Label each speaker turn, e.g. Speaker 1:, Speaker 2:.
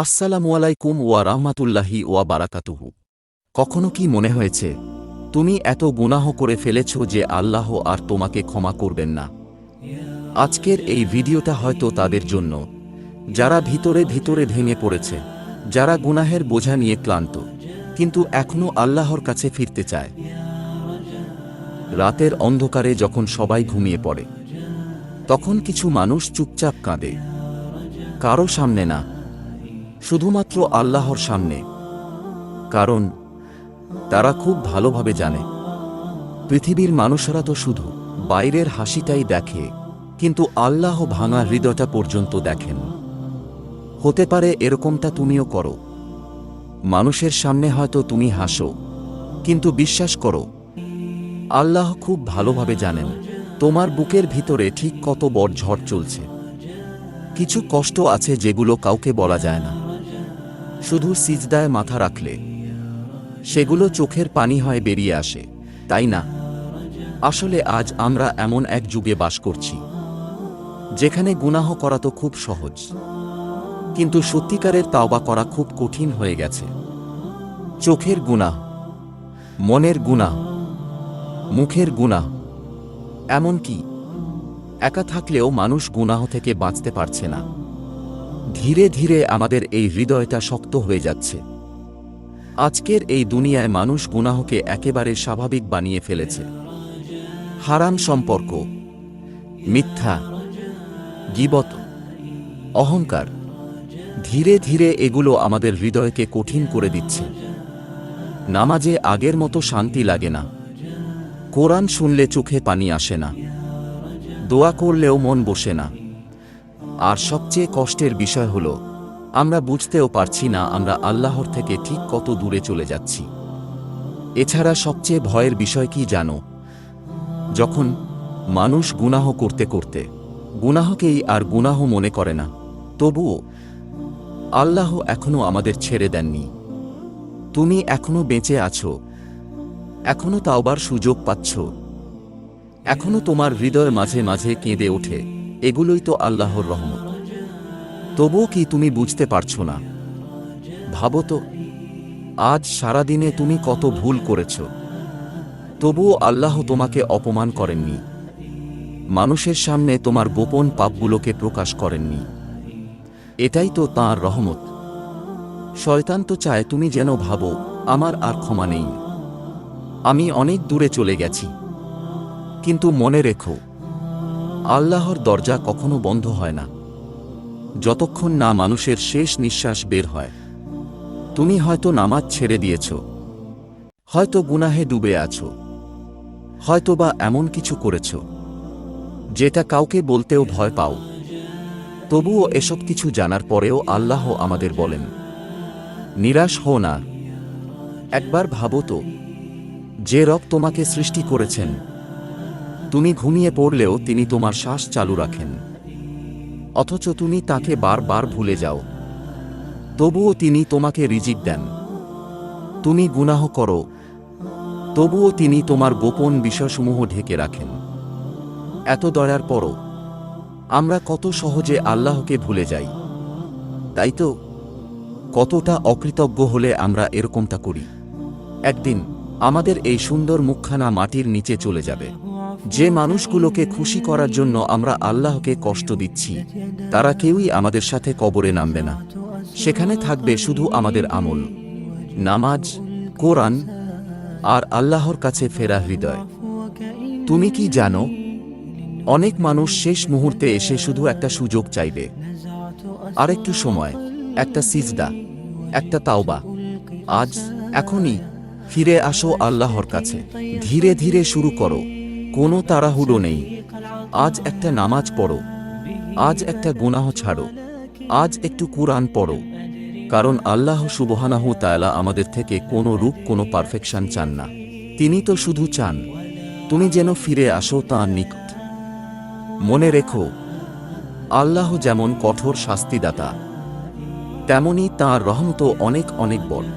Speaker 1: আসসালামু আলাইকুম ওয়া রাহমাতুল্লাহি ওয়া বারাকাতুহু। কখনো কি মনে হয়েছে তুমি এত গুনাহ করে ফেলেছ যে আল্লাহ আর তোমাকে ক্ষমা করবেন না? আজকের এই ভিডিওটা হয়তো তাদের জন্য, যারা ভিতরে ভিতরে ভেঙে পড়েছে, যারা গুনাহের বোঝা নিয়ে ক্লান্ত, কিন্তু এখনও আল্লাহর কাছে ফিরতে চায়। রাতের অন্ধকারে যখন সবাই ঘুমিয়ে পড়ে, তখন কিছু মানুষ চুপচাপ কাঁদে, কারো সামনে না, শুধুমাত্র আল্লাহর সামনে। কারণ তারা খুব ভালোভাবে জানে, পৃথিবীর মানুষেরা তো শুধু বাইরের হাসিটাই দেখে, কিন্তু আল্লাহ ভাঙা হৃদয়টা পর্যন্ত দেখেন। হতে পারে এরকমটা তুমিও করো। মানুষের সামনে হয়তো তুমি হাসো, কিন্তু বিশ্বাস করো, আল্লাহ খুব ভালোভাবে জানেন তোমার বুকের ভিতরে ঠিক কত বড় ঝড় চলছে। কিছু কষ্ট আছে যেগুলো কাউকে বলা যায় না, শুধু সিজদায় মাথা রাখলে সেগুলো চোখের পানি হয় বেরিয়ে আসে, তাই না? আসলে আজ আমরা এমন এক যুগে বাস করছি যেখানে গুনাহ করা তো খুব সহজ, কিন্তু সত্যিকারের তাওবা করা খুব কঠিন হয়ে গেছে। চোখের গুনাহ, মনের গুনাহ, মুখের গুনাহ, এমনকি একা থাকলেও মানুষ গুনাহ থেকে বাঁচতে পারছে না। ধীরে ধীরে আমাদের এই হৃদয়টা শক্ত হয়ে যাচ্ছে। আজকের এই দুনিয়ায় মানুষ গুনাহকে একেবারে স্বাভাবিক বানিয়ে ফেলেছে। হারাম সম্পর্ক, মিথ্যা, গীবত, অহংকার, ধীরে ধীরে এগুলো আমাদের হৃদয়কে কঠিন করে দিচ্ছে। নামাজে আগের মতো শান্তি লাগে না, কোরআন শুনলে চোখে পানি আসে না, দোয়া করলেও মন বসে না। আর সবচেয়ে কষ্টের বিষয় হলো, আমরা বুঝতেও পারছি না আমরা আল্লাহর থেকে ঠিক কত দূরে চলে যাচ্ছি। এছাড়া সবচেয়ে ভয়ের বিষয় কি জানো? যখন মানুষ গুনাহ করতে করতে গুনাহকেই আর গুনাহ মনে করে না, তবুও আল্লাহ এখনো আমাদের ছেড়ে দেননি। তুমি এখনো বেঁচে আছো, এখনো তাওবার সুযোগ পাচ্ছ, এখনো তোমার হৃদয় মাঝে মাঝে কেঁদে ওঠে। এগুলোই তো আল্লাহর রহমত। তবুও কি তুমি বুঝতে পারছো না? ভাবো তো, আজ সারাদিনে তুমি কত ভুল করেছ, তবুও আল্লাহ তোমাকে অপমান করেননি, মানুষের সামনে তোমার গোপন পাপগুলোকে প্রকাশ করেননি। এটাই তো তাঁর রহমত। শয়তান তো চায় তুমি যেন ভাবো, আমার আর ক্ষমা নেই, আমি অনেক দূরে চলে গেছি। কিন্তু মনে রেখো, আল্লাহর দরজা কখনো বন্ধ হয় না যতক্ষণ না মানুষের শেষ নিঃশ্বাস বের হয়। তুমি হয়তো নামাজ ছেড়ে দিয়েছ, হয়তো গুনাহে ডুবে আছো, হয়তোবা এমন কিছু করেছ যেটা কাউকে বলতেও ভয় পাও। তবুও এসব কিছু জানার পরেও আল্লাহ আমাদের বলেন, নিরাশ হও না। একবার ভাবো তো, যে রব তোমাকে সৃষ্টি করেছেন, তুমি ঘুমিয়ে পড়লেও তিনি তোমার শ্বাস চালু রাখেন, অথচ তুমি তাকে বারবার ভুলে যাও। তবুও তিনি তোমাকে রিজিক দেন। তুমি গুনাহ করো, তবুও তিনি তোমার গোপন বিষয়সমূহ ঢেকে রাখেন। এত দয়ার পরও আমরা কত সহজে আল্লাহকে ভুলে যাই, তাই তো? কতটা অকৃতজ্ঞ হলে আমরা এরকমটা করি। একদিন আমাদের এই সুন্দর মুখখানা মাটির নিচে চলে যাবে। যে মানুষগুলোকে খুশি করার জন্য আমরা আল্লাহকে কষ্ট দিচ্ছি, তারা কেউই আমাদের সাথে কবরে নামবে না। সেখানে থাকবে শুধু আমাদের আমল, নামাজ, কোরআন আর আল্লাহর কাছে ফেরা হৃদয়। তুমি কি জানো, অনেক মানুষ শেষ মুহূর্তে এসে শুধু একটা সুযোগ চাইবে, আরেকটু সময়, একটা সিজদা, একটা তাওবা। আজ, এখনই ফিরে আসো আল্লাহর কাছে। ধীরে ধীরে শুরু করো, কোনো তাড়াহুড়ো নেই। আজ একটা নামাজ পড়ো, আজ একটা গুনাহ ছাড়ো, আজ একটু কুরআন পড়ো। কারণ আল্লাহ সুবহানাহু তাআলা আমাদের থেকে কোনো রূপ, কোনো পারফেকশন চান না। তিনি তো শুধু চান তুমি যেন ফিরে আসো তাঁর নিকট। মনে রেখো, আল্লাহ যেমন কঠোর শাস্তিদাতা, তেমনি তাঁর রহমতও অনেক অনেক বড়।